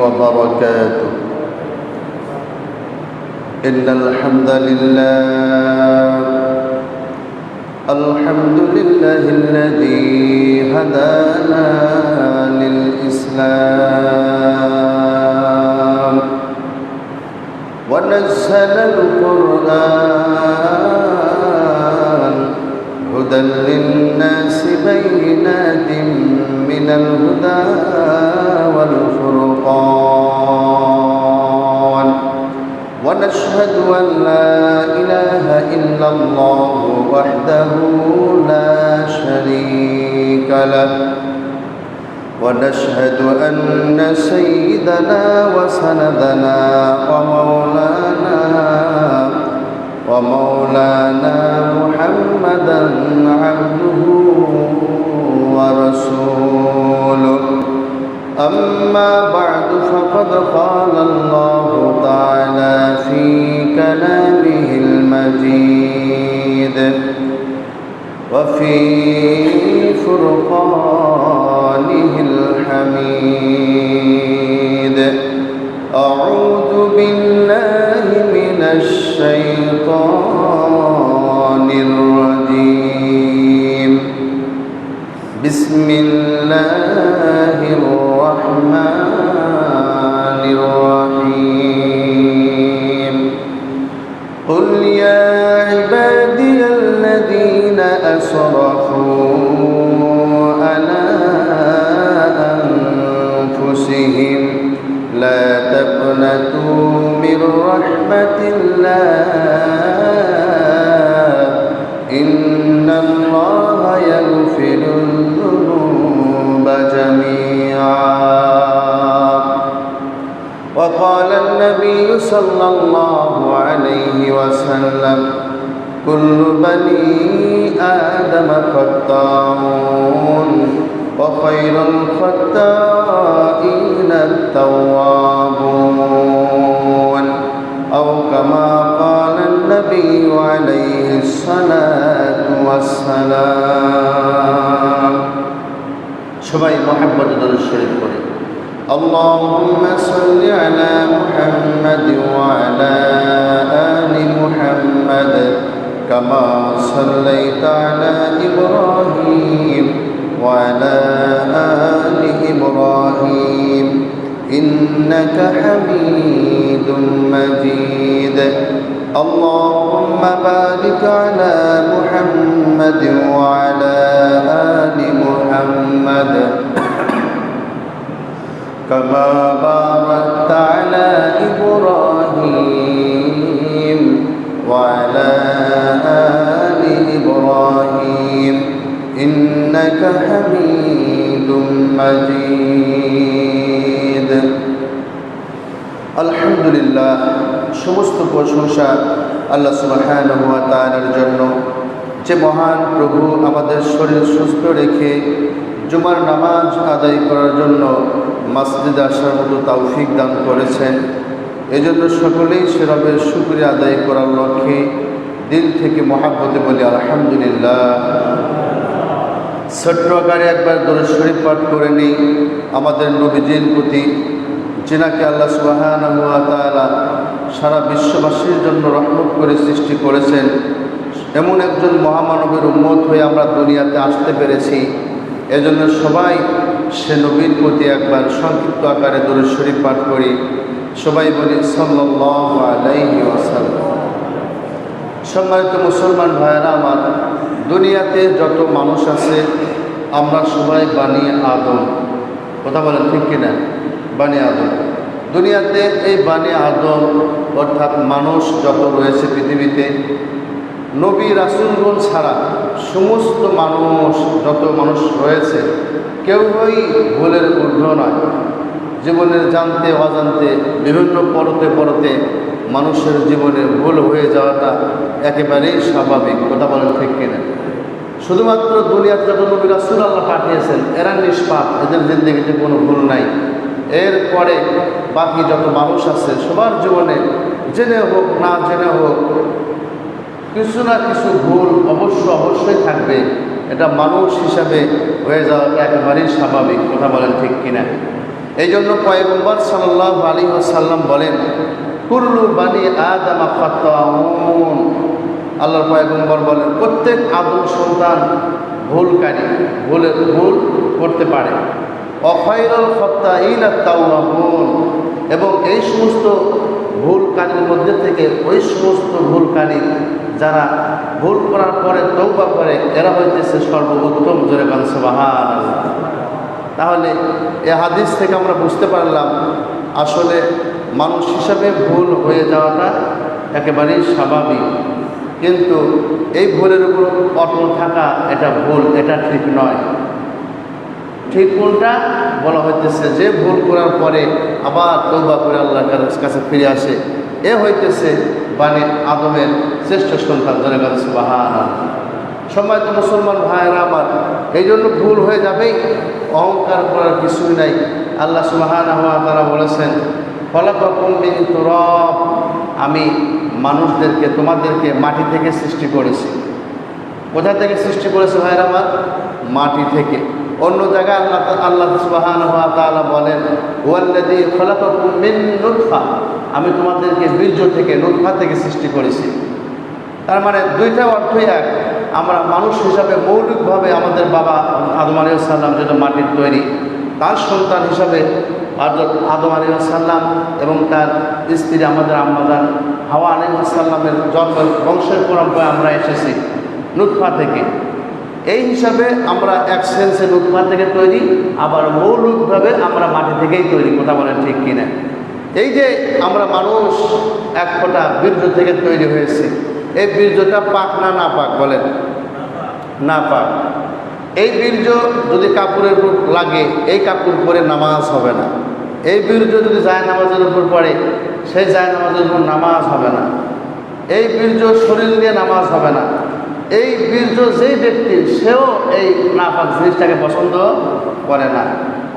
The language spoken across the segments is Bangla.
وبركاته. إن الحمد لله الذي هدانا للإسلام ونزل القرآن هدى للناس بينات من الهدى والفرقان ونشهد أن لا إله إلا الله وحده لا شريك له ونشهد أن سيدنا وسندنا ومولانا محمدا عبده ورسوله. أما بعد فقد قال الله تعالى في كلامه المجيد وفي فرقانه الحميد. أعوذ بالله من الشيطان الرجيم. بسم الله الرحمن الرحيم. قل يا عبادي الذين أسرفوا على أنفسهم لا تقنطوا من رحمة الله إن الله يغفر الذنوب جميعا. وقال النبي صلى الله عليه وسلم كل بني آدم خطاؤون وخير الخطائين التوابون أو كما قال النبي عليه الصلاة والسلام. সবাই محمد الشريف করে اللهم صل على محمد وعلى آل محمد كما صليت على إبراهيم وعلى آل إبراهيم إنك حميد مجيد. اللهم بارك على محمد وعلى آل محمد كما باركت على إبراهيم وعلى آل إبراهيم إنك حميد مجيد. আলহামদুলিল্লাহ, সমস্ত প্রশংসা আল্লাহ সুবহানাহু ওয়া তাআলার জন্য, যে মহান প্রভু আমাদের শরীর সুস্থ রেখে জুমার নামাজ আদায় করার জন্য মসজিদে আসার মতো তৌফিক দান করেছেন। এজন্য সকলেই সে রবের শুকরিয়া আদায় করার লক্ষ্যে দিল থেকে মহাব্বতে বলি আলহামদুলিল্লাহ। ছোট্ট আকারে একবার দরুদ শরীফ পাঠ করে নিই আমাদের নবীজির প্রতি, যিনাকে আল্লাহ সুবহানাহু ওয়া তাআলা সারা বিশ্ববাসীর জন্য রহমত করে সৃষ্টি করেছেন। এমন একজন মহামানবের উম্মত হয়ে আমরা দুনিয়াতে আসতে পেরেছি। এজন্য সবাই সে নবীর প্রতি একবার সংক্ষিপ্ত আকারে দরুদ শরীফ পাঠ করি। সবাই বলি সাল্লাল্লাহু আলাইহি ওয়াসাল্লাম। সম্মানিত মুসলমান ভাইয়েরা আমার, দুনিয়াতে যত মানুষ আছে আমরা সবাই বানি আদম। কথা বলেন ঠিক কিনা? বানি আদম। দুনিয়াতে এই বানি আদম অর্থাৎ মানুষ যত রয়েছে পৃথিবীতে, নবী রাসূলগণ ছাড়া সমস্ত মানুষ, যত মানুষ রয়েছে কেউই ভুলের ঊর্ধ্ব নয়। জীবনের জানতে অজান্তে বিভিন্ন পরতে পরতে মানুষের জীবনে ভুল হয়ে যাওয়াটা একেবারেই স্বাভাবিক। কথা বলেন ঠিক কিনা? শুধুমাত্র দুনিয়াতে যত নবী রাসূল আল্লাহ পাঠিয়েছেন এরা নিষ্পাপ, এদের জিন্দেগিতে কোনো ভুল নাই। এরপরে বাকি যত মানুষ আছে সবার জীবনে জেনে হোক না জেনে হোক কিছু না কিছু ভুল অবশ্যই থাকবে। এটা মানুষ হিসাবে হয়ে যাওয়া একেবারেই স্বাভাবিক। কথা বলেন ঠিক কিনা? এই জন্য পয়গম্বর সাল্লাল্লাহু আলাইহি ওয়াসাল্লাম বলেন, কুল্লু বানি আদম খাত্তাউন। আল্লাহর পয়গম্বর বলেন, প্রত্যেক আদম সন্তান ভুলকারী, ভুল করতে পারে। অখায়রুল খাত্তাইনা তাওয়াবুন, এবং এই সমস্ত ভুলকারীর মধ্যে থেকে ওই সমস্ত ভুলকারী যারা ভুল করার পরে তওবা করে, এরা হইতেছে সর্বোত্তম। জোরে বলেন সুবহানাল্লাহ। তাহলে এই হাদিস থেকে আমরা বুঝতে পারলাম আসলে মানুষ হিসাবে ভুল হয়ে যাওয়াটা একেবারেই স্বাভাবিক, কিন্তু এই ভুলের উপর অটল থাকা এটা ভুল, এটা ঠিক নয়। ঠিক কোনটা বলা হইতেছে, যে ভুল করার পরে আবার তওবা করে আল্লাহর কাছে ফিরে আসে, এ হইতেছে বানি আদমের শ্রেষ্ঠ সন্তান। জোরে বলেন সুবহানাল্লাহ। সম্মানিত মুসলমান ভাইয়েরা আমার, এই জন্য ভুল হয়ে যাবেই, অহংকার করার কিছুই নাই। আল্লাহ সুবহানাহু ওয়া তাআলা বলেছেন, খলাকাকুম মিন তুরাব, আমি মানুষদেরকে, তোমাদেরকে মাটি থেকে সৃষ্টি করেছি। কোথা থেকে সৃষ্টি করেছে ভাইয়েরা আমার? মাটি থেকে। অন্য জায়গায় আল্লাহ সুবহানাহু ওয়া তাআলা বলেন, ওয়াল্লাযী খলাকাকুম মিন নুতফা, আমি তোমাদেরকে বীর্য থেকে, নুতফা থেকে সৃষ্টি করেছি। তার মানে দুইটা অর্থই এক। আমরা মানুষ হিসাবে মৌলিকভাবে আমাদের বাবা আদম আলাইহিস সালাম যেটা মাটির তৈরি, তার সন্তান হিসাবে আদম আলাইহিস সালাম এবং তার স্ত্রী আমাদের আম্মাজান হাওয়া আলাইহিস সালামের জন্মের বংশের পরম্পরায় আমরা এসেছি নুতফা থেকে। এই হিসাবে আমরা এক সেন্সে নুতফা থেকে তৈরি, আবার মৌলিকভাবে আমরা মাটি থেকেই তৈরি। কথা বলেন ঠিক কিনা? এই যে আমরা মানুষ এক ফোঁটা বীর্য থেকে তৈরি হয়েছে, এই বীর্যটা পাক না না পাক? বলেন না পাক। এই বীর্য যদি কাপড়ের উপর লাগে, এই কাপড় পরে নামাজ হবে না। এই বীর্য যদি যায় নামাজের উপর পড়ে, সেই যায় নামাজের উপর নামাজ হবে না। এই বীর্য শরীর নিয়ে নামাজ হবে না। এই বীর্য যেই ব্যক্তি, সেও এই নাপাক জিনিসটাকে পছন্দ করে না।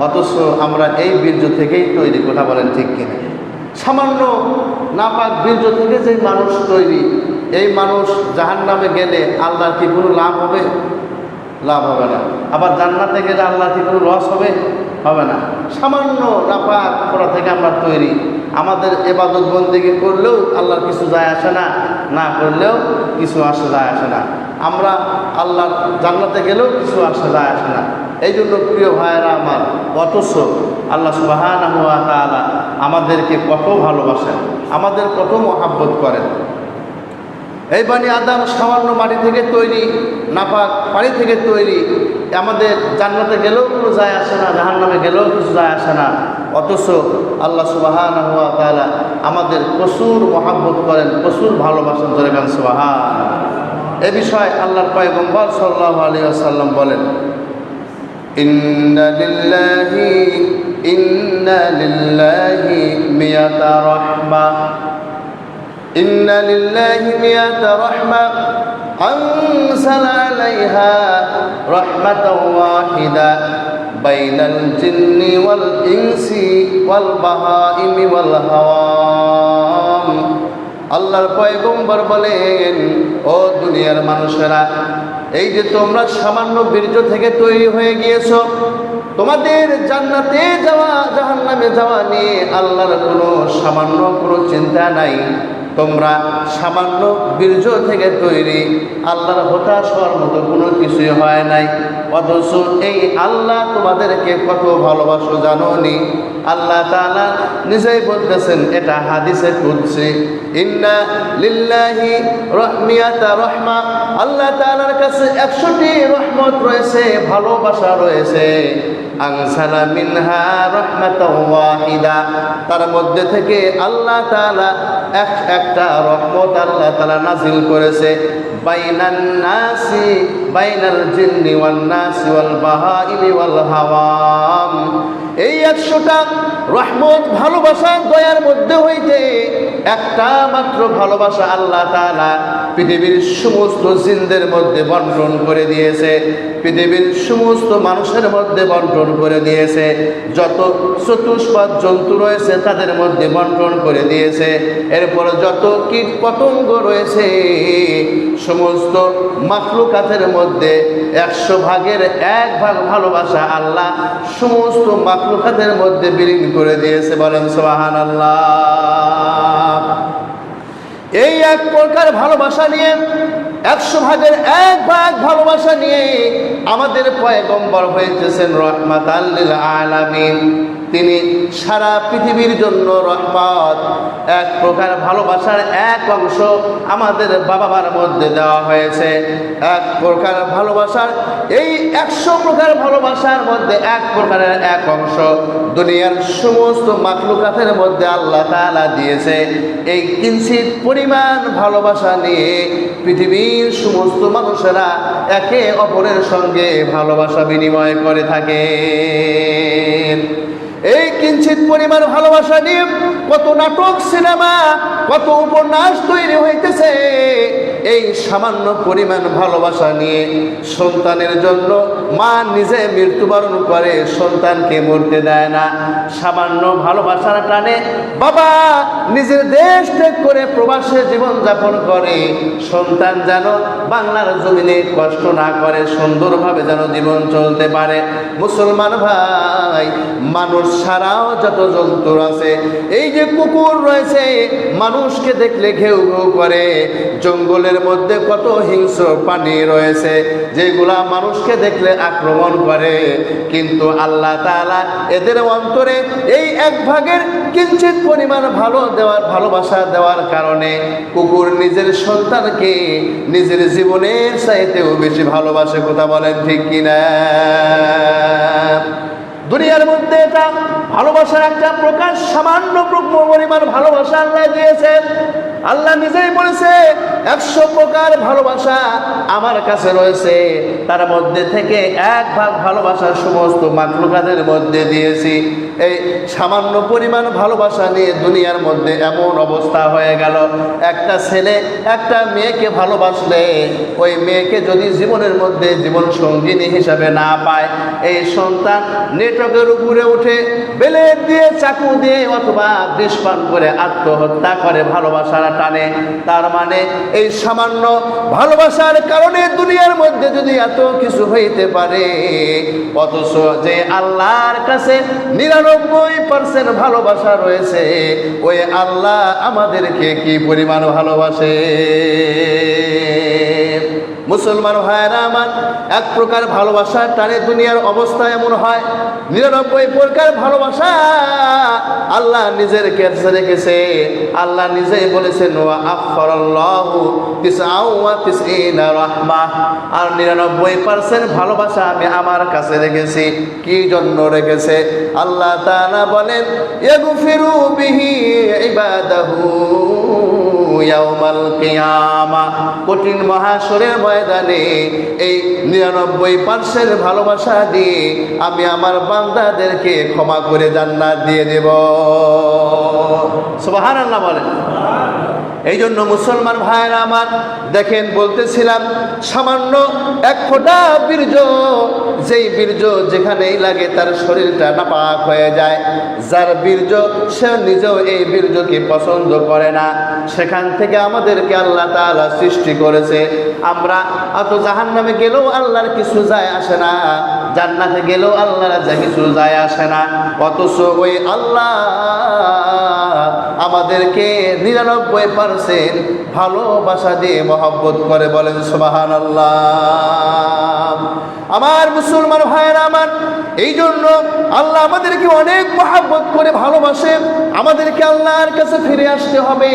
অথচ আমরা এই বীর্য থেকেই তৈরি। কথা বলেন ঠিক কিনা? সামান্য নাপাক বীর্য থেকে যে মানুষ তৈরি, এই মানুষ জাহান্নামে গেলে আল্লাহর কি কোনো লাভ হবে? লাভ হবে না। আবার জান্নাতে গেলে আল্লাহর কি কোনো লস হবে? হবে না। সামান্য নাপাক করা থেকে আমরা তৈরি। আমাদের ইবাদত বন্দেগী করলেও আল্লাহর কিছু যায় আসে না, না করলেও কিছু যায় আসে না। আমরা আল্লাহর জান্নাতে গেলেও কিছু যায় আসে না। এই জন্য প্রিয় ভাইয়েরা আমার, অথচ আল্লাহ সুবহানাহু ওয়া তাআলা আমাদেরকে কত ভালোবাসেন, আমাদের কত মহাব্বত করেন। এই বানি আদম সামান্য মাটি থেকে তৈরি, নাপাক পানি থেকে তৈরি। আমাদের জান্নাতে গেলেও কোনো যায় আসে না, জাহান্নামে গেলেও কিছু যায় আসে না। অথচ আল্লাহ সুবহানাহু ওয়া তাআলা আমাদের প্রচুর মহাব্বত করেন, প্রচুর ভালোবাসেন। জোরে বলেন সুবহানাল্লাহ। এ বিষয়ে আল্লাহর পয়গম্বর সাল্লাল্লাহু আলাইহি ওয়াসাল্লাম বলেন, ইন্না লিল্লাহি মিয়াতা রাহমা, ইন্না লিল্লাহি মিয়াতা রাহমা আনসালা আলাইহা রাহমাতাও ওয়াহিদা বাইনাল জিন্নি ওয়াল ইনসি ওয়াল বাহাইমি ওয়াল হাওয়াম। আল্লাহর পয়গম্বর বলেন, ও দুনিয়ার মানুষেরা, এই যে তোমরা সামান্য বীর্য থেকে তৈরি হয়ে গিয়েছ, তোমাদের জান্নাতে যাওয়া জাহান্নামে যাওয়া নিয়ে আল্লাহর কোনো সামান্য কোনো চিন্তা নাই। তোমরা সামান্য বীর্য থেকে তৈরি, আল্লাহর হতাশ হওয়ার মতো কোনো কিছুই হয় নাই। অথচ এই আল্লাহ তোমাদেরকে কত ভালোবাসো জানো নি? আল্লাহ তাআলা নিজেই বলতেছেন, এটা হাদিসে কুদসি, ইন্না লিল্লাহি রাহমিয়াতা রাহমা, আল্লাহ তাআলার কাছে 100টি রহমত রয়েছে, ভালোবাসা রয়েছে। আনসালা মিনহা রাহমাতাও ওয়াহিদা, তার মধ্যে থেকে আল্লাহ তাআলা একটা রহমত আল্লাহ তাআলা নাজিল করেছে। বাইনান নাসি, বাইনাল জিন্নি ওয়ান নাসি ওয়াল বাহাইমি ওয়াল হাওয়াম। এই 100টা রহমত, ভালোবাসা, দয়ার মধ্যে হইতে একটা মাত্র ভালোবাসা আল্লাহ তাআলা পৃথিবীর সমস্ত জিনদের মধ্যে বন্টন করে দিয়েছে, পৃথিবীর সমস্ত মানুষের মধ্যে বন্টন করে দিয়েছে, যত চতুষ্পাদ জন্তু রয়েছে তাদের মধ্যে বন্টন করে দিয়েছে। এরপর যত কীট পতঙ্গ রয়েছে সমস্ত মাখলুকাতের মধ্যে 100 ভাগের 1 ভাগ ভালোবাসা আল্লাহ সমস্ত মাখলুকাতের মধ্যে বিলীন করে দিয়েছে। বলেন সুবহানাল্লাহ। এই এক প্রকার ভালোবাসা নিয়ে 100 ভাগের 1 ভাগ ভালোবাসা নিয়ে আমাদের পয়গম্বর হয়েছেন রহমাতাল লিল আলামিন। তিনি সারা পৃথিবীর জন্য রহমত। এক প্রকার ভালোবাসার এক অংশ আমাদের বাবা মার মধ্যে দেওয়া হয়েছে। এক প্রকার ভালোবাসার এই 100 প্রকার ভালোবাসার মধ্যে এক প্রকারের এক অংশ দুনিয়ার সমস্ত মাখলুকাতের মধ্যে আল্লাহ তাআলা দিয়েছে। এই কিঞ্চিত পরিমাণ ভালোবাসা নিয়ে পৃথিবীর সমস্ত মানুষেরা একে অপরের সঙ্গে ভালোবাসা বিনিময় করে থাকে। এই কিঞ্চিত পরিমাণ ভালোবাসা নিয়ে কত নাটক, সিনেমা, কত উপন্যাস তৈরি হইতেছে। এই সামান্য পরিমাণ ভালোবাসা নিয়ে সন্তানের জন্য মা নিজে মৃত্যুবরণ করে, সন্তানকে মরতে দেয় না। সামান্য ভালোবাসার টানে বাবা নিজের দেশ ত্যাগ করে প্রবাসে জীবনযাপন করে, সন্তান যেন বাংলার জমিনে কষ্ট না করে, সুন্দরভাবে যেন জীবন চলতে পারে। মুসলমান ভাই, মানুষ ছাড়াও যত জন্তু আছে, এই যে কুকুর রয়েছে মানুষকে দেখলে ঘেউ ঘেউ করে, জঙ্গলের মধ্যে কত হিংস্র প্রাণী রয়েছে যেগুলা মানুষকে দেখলে আক্রমণ করে, কিন্তু আল্লাহ তাআলা এদের অন্তরে এই 1 ভাগের কিঞ্চিত পরিমাণ ভালোবাসা দেওয়ার কারণে কুকুর নিজের সন্তানকে নিজের জীবনের চাইতেও বেশি ভালোবাসে। কথা বলেন ঠিক কিনা? দুনিয়ার মধ্যে এটা ভালোবাসার একটা প্রকাশ, সামান্য পরিমাণ ভালোবাসা আল্লাহ দিয়েছেন। আল্লাহ নিজেই বলেছে 100 প্রকার ভালোবাসা আমার কাছে রয়েছে, তার মধ্যে থেকে 1 ভাগ ভালোবাসা সমস্ত মাখলুকাতের মধ্যে দিয়েছি। এই সামান্য পরিমাণ ভালোবাসা নিয়ে দুনিয়ার মধ্যে এমন অবস্থা হয়ে গেল, একটা ছেলে একটা মেয়েকে ভালোবাসলে ওই মেয়েকে যদি জীবনের মধ্যে জীবন সঙ্গিনী হিসাবে না পায়, এই সন্তান নেটওয়ার্কের উপরে উঠে বেলেট দিয়ে, চাকু দিয়ে অথবা বিষ পান করে আত্মহত্যা করে ভালোবাসার টানে। তার মানে এই সামান্য ভালোবাসার কারণে দুনিয়ার মধ্যে যদি এত কিছু হইতে পারে, অথচ যে আল্লাহর কাছে 99% ভালোবাসা রয়েছে, ওই আল্লাহ আমাদেরকে কি পরিমাণ ভালোবাসে। মুসলমান ভাইয়েরা আমার, 1 প্রকার ভালোবাসার টানে দুনিয়ার অবস্থা এমন হয়, 99 প্রকার ভালোবাসা আল্লাহ নিজের কাছে রেখেছে। আল্লাহ নিজেই বলেছেন ওয়া আফরাল্লাহু 99 রাহমাহ, আর 99% ভালোবাসা আমি আমার কাছে রেখেছি। কি জন্য রেখেছে? আল্লাহ তাআলা বলেন ইয়াগফিরু বিহি ইবাদাহু ইয়াউমাল কিয়ামা, কঠিন মহাশরের ময়দানে এই 99% ভালোবাসা দিয়ে আমি আমার বান্দাদেরকে ক্ষমা করে জান্নাত দিয়ে দেব। সুবহানাল্লাহ বলেন। এই জন্য মুসলমান ভাইরা আমার, দেখেন বলতেছিলাম সামান্য 1 ফোঁটা বীর্য, যেই বীর্য যেখানেই লাগে তার শরীরটা নাপাক হয়ে যায়। যার বীর্য সে নিজেও এই বীর্যকে পছন্দ করে না, সেখান থেকে আমাদেরকে আল্লাহ তাআলা সৃষ্টি করেছে। আমরা অত জাহান্নামে গেলেও আল্লাহর কিছু যায় আসে না, জান্নাতে গেলেও আল্লাহর কিছু যায় আসে না, অথচ ওই আল্লাহ আমাদেরকে 99% ভালোবাসা দিয়ে মহব্বত করে। বলেন সুবহানাল্লাহ। আমার মুসলমান ভাইয়েরা আমার, এই জন্য আল্লাহ আমাদেরকে অনেক মহব্বত করে ভালোবাসে। আমাদেরকে আল্লাহর কাছে ফিরে আসতে হবে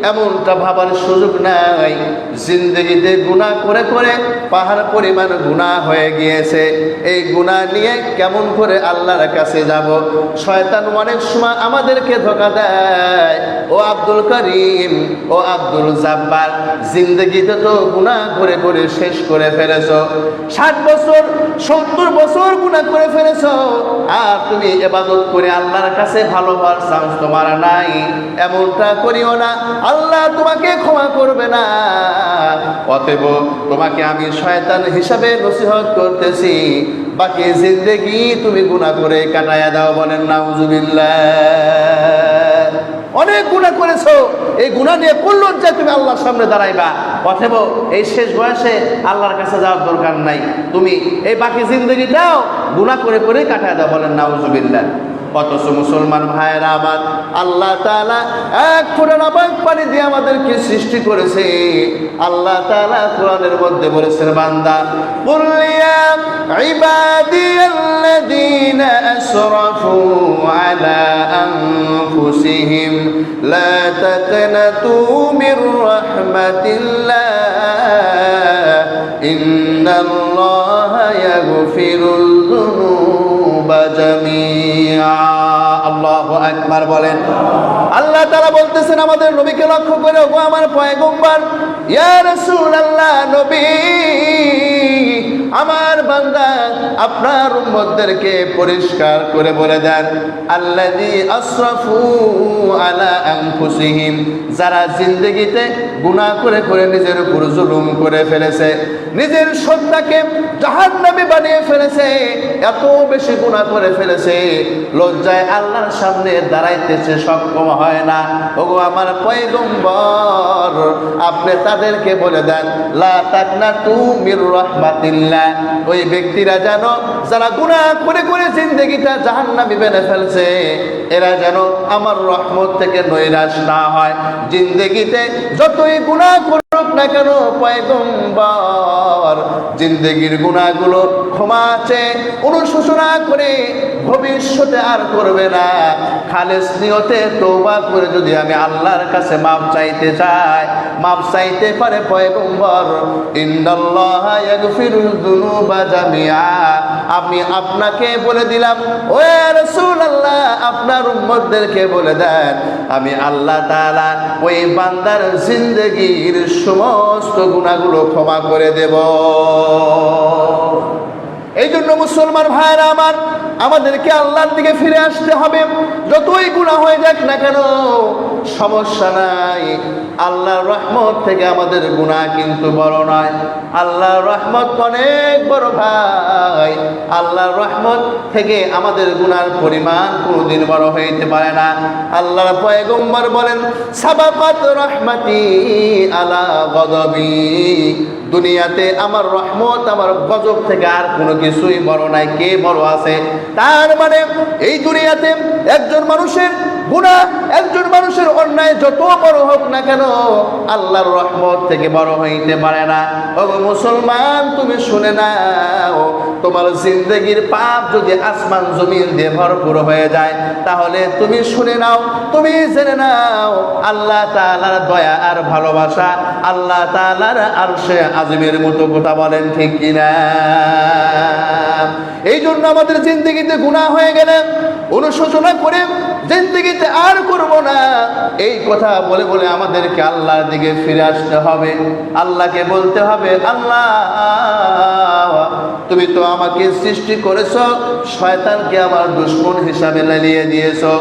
এমনটা ভাবার সুযোগ নাই। জিন্দেগিতে গুনাহ করে করে পাহাড় পরিমাণ গুনাহ হয়ে গিয়েছে, এই গুনাহ নিয়ে কেমন করে আল্লাহর কাছে যাব? শয়তান অনেক সময় আমাদেরকে ধোঁকা দেয়, দেয়, ও আব্দুল করিম, ও আব্দুল জাব্বার, জিন্দগিতে তো গুনাহ করে করে শেষ করে ফেলেছো, 60 বছর 70 বছর গুনাহ করে ফেলেছো, আর তুমি ইবাদত করে আল্লাহর কাছে ভালো হওয়ার চান্স তোমার নাই। এমনটা করিও না, আল্লাহ তোমাকে ক্ষমা করবে না। অতএব তোমাকে আমি শয়তান হিসাবে নসিহত করতেছি, বাকি জিন্দেগি তুমি গুনাহ করে কাটায়া দাও। বলেন নাউজুবিল্লাহ। অনেক গুনাহ করেছো, এই গুনাহ নিয়ে কোন লজ্জায় তুমি আল্লাহর সামনে দাঁড়াইবা? অতএব এই শেষ বয়সে আল্লাহর কাছে যাওয়ার দরকার নাই, তুমি এই বাকি জিন্দেগিটাও গুনাহ করে করে কাটায়া দাও। বলেন নাউজুবিল্লাহ। অথচ মুসলমান ভাইয়েরা আমার, আল্লাহ তাআলা এক ফোঁটা নাপাক পানি দিয়ে আমাদেরকে সৃষ্টি করেছে। আল্লাহ তাআলা কোরআনের মধ্যে বলেছেন, বান্দা কুল ইয়া ইবাদিয়াল্লাযীনা আসরাফু আলা আনফুসিহিম লা তাকনাতু মির রাহমাতিল্লাহ ইন্নাল্লাহা ইয়াগফিরুল যুনুবা জামিআ। আল্লাহু আকবার বলেন। আল্লাহ তাআলা বলতেছেন আমাদের নবীকে লক্ষ্য করে, ও আমার পয়গম্বর, ইয়া রাসূলুল্লাহ, নবী, আমার বান্দা আপনার উম্মতদেরকে পরিষ্কার করে বলে দেন, আল্লাযী আসরাফু আলা আনফুসিহিম, যারা জিন্দেগিতে গুনাহ করে করে নিজের উপর জুলুম করে ফেলেছে, নিজের সত্তাকে জাহান্নামে বানিয়ে ফেলেছে, এত বেশি গুনাহ করে ফেলেছে, লজ্জায় আল্লাহর সামনে দাঁড়াইতেছে সক্ষম হয় না। ওগো আমার পয়গম্বর, আপনি তাদেরকে বলে দেন, লা তাকনাতু মির রাহমাতিল্লাহ, ওই ব্যক্তিরা যেন যারা গুনাহ করে করে জিন্দেগিটা জাহান্নামে বানিয়ে ফেলছে, এরা যেন আমার রহমত থেকে নৈরাশ না হয়। জিন্দেগিতে যতই গুনাহ করুক না কেন পয়গম্বর, জিন্দেগির গুনাহগুলো ক্ষমা চেয়ে অনুশোচনা করে ভবিষ্যতে আর করবে না। খালেস নিয়তে তওবা করে যদি আমি আল্লাহর কাছে মাফ চাইতে চাই, মাফ চাইতে পারে পয়গম্বর। ইন্নাল্লাহা ইয়াগফিরুল যুনুবা জামিআ। আমি আপনাকে বলে দিলাম, ও রাসূলুল্লাহ, আপনার উম্মতদেরকে বলে দেন, আমি আল্লাহ তাআলা ওই বান্দার জিন্দেগির সমস্ত গুনাহগুলো ক্ষমা করে দেব। এই জন্য মুসলমান ভাইরা আমার, আমাদেরকে আল্লাহর দিকে ফিরে আসতে হবে। যতই গুনাহ হয়ে যাক না কেন সমস্যা নাই, আল্লাহর রহমত থেকে আমাদের গুনাহ কিন্তু বড় নয়। আল্লাহর রহমত অনেক বড় ভাই। আল্লাহর রহমত থেকে আমাদের গুনাহর পরিমাণ কোনোদিন বড় হইতে পারে না। আল্লাহর পয়গম্বর বলেন, সাবাকাত রহমতি আলা গযবি, দুনিয়াতে আমার রহমত আমার গজব থেকে আর কোনো কিছুই বড় নাই। কে বড় আছে? তার মানে এই দুনিয়াতে একজন মানুষের গুনাহ, একজন মানুষের অন্যায় যত বড় হোক না কেন আল্লাহর রহমত থেকে বড় হইতে পারে না। ও মুসলমান, তুমি শুনে নাও, তোমার জিন্দেগির পাপ যদি আসমান জমিন দিয়ে ভরপুর হয়ে যায়, তাহলে তুমি শুনে নাও, তুমি জেনে নাও, আল্লাহ তাআলার দয়া আর ভালোবাসা, আল্লাহ তাআলার আরশে আযমের মতো কথা। বলেন ঠিক কিনা? এই জন্য আমাদের জিন্দেগিতে গুনাহ হয়ে গেলে অনুশোচনা করে জিন্দেগিতে আর করব না, এই কথা বলে বলে আমাদেরকে আল্লাহর দিকে ফিরে আসতে হবে। আল্লাহকে বলতে হবে, আল্লাহ, তুমি তো আমাকে সৃষ্টি করেছো, শয়তানকে আমার দুশমন হিসাবে লেলিয়ে দিয়েছো।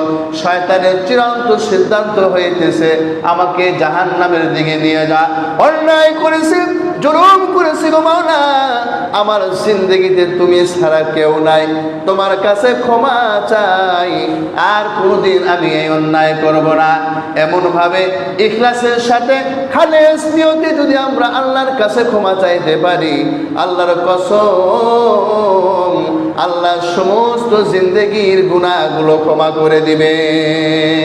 শয়তানের চিরন্ত সিদ্ধান্ত হইতেছে আমাকে জাহান্নামের দিকে নিয়ে যা। অন্যায় করেছি, জুলুম করেছি গো মাওলা, আমার জিন্দেগিতে তুমি ছাড়া কেউ নাই, তোমার কাছে ক্ষমা চাই, আর কোনদিন আমি এই অন্যায় করব না। এমন ভাবে ইখলাসের সাথে খালেস নিয়তে যদি আমরা আল্লাহর কাছে ক্ষমা চাইতে পারি, আল্লাহর কসম, আল্লাহ সমস্ত জিন্দেগির গুনাহগুলো ক্ষমা করে দিবেন।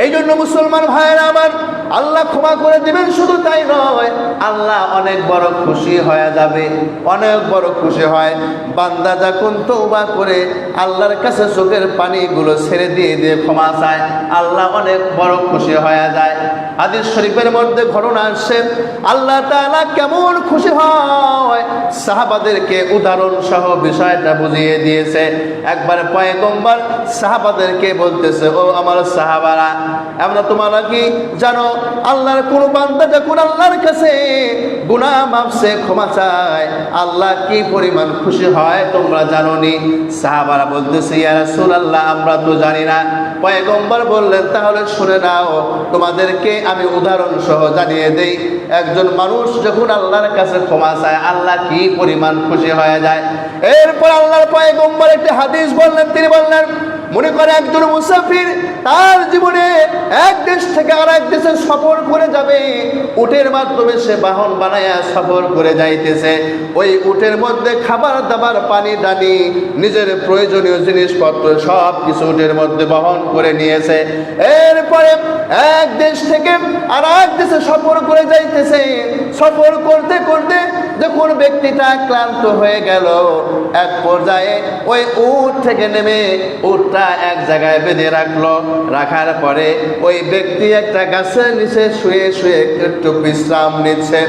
এই জন্য মুসলমান ভাইয়েরা আমার, আল্লাহ ক্ষমা করে দিবেন। শুধু তাই নয়, আল্লাহ অনেক বড় খুশি হয়ে যাবে, অনেক বড় খুশি হয়। বান্দা যখন তওবা করে আল্লাহর কাছে চোখের পানিগুলো ছেড়ে দিয়ে দিয়ে ক্ষমা চায়, আল্লাহ অনেক বড় খুশি হয়ে যায়। হাদিস শরীফের মধ্যে ঘটনা আসছে, আল্লাহ তাআলা কেমন খুশি হয় সাহাবাদেরকে উদাহরণ সহ বিষয়টা বুঝিয়ে দিয়েছে। একবার পয়গম্বর সাহাবাদেরকে বলতেছে, ও আমার সাহাবারা, আমরা তোমরা কি জানো আল্লাহর কোন বান্দা যখন আল্লাহর কাছে গুনাহ মাফসে ক্ষমা চায় আল্লাহ কি পরিমাণ খুশি হয় তোমরা জানো নি? সাহাবারা বলতেছে, ইয়া রাসূলুল্লাহ, আমরা তো জানি না। পয়গম্বর বললেন, তাহলে শুনে নাও, তোমাদেরকে আমি উদাহরণ সহ জানিয়ে দেই। একজন মানুষ যখন আল্লাহর কাছে ক্ষমা চায় আল্লাহ কি পরিমাণ খুশি হয়ে যায়। এরপর আল্লাহর পয়গম্বর একটি হাদিস বললেন, তিনি বললেন, মনে করে একজন মুসাফির তার জীবনে এক দেশ থেকে আরেক দেশে সফর করে যাবে, উটের মাধ্যমে সে বাহন বানায়া সফর করে যাইতেছে। ওই উটের মধ্যে খাবার দাবার, পানি ডানি, নিজের প্রয়োজনীয় জিনিসপত্র সব কিছু উটের মধ্যে বহন করে নিয়েছে। এরপরে এক দেশ থেকে আর এক দেশে সফর করে যাইতেছে। সফর করতে করতে যখন ব্যক্তিটা ক্লান্ত হয়ে গেল, এক পর্যায়ে ওই উট থেকে নেমে উটটা এক জায়গায় বেঁধে রাখলো। রাখার পরে ওই ব্যক্তি একটা গাছের নিচে শুয়ে শুয়ে একটু বিশ্রাম নিচ্ছে।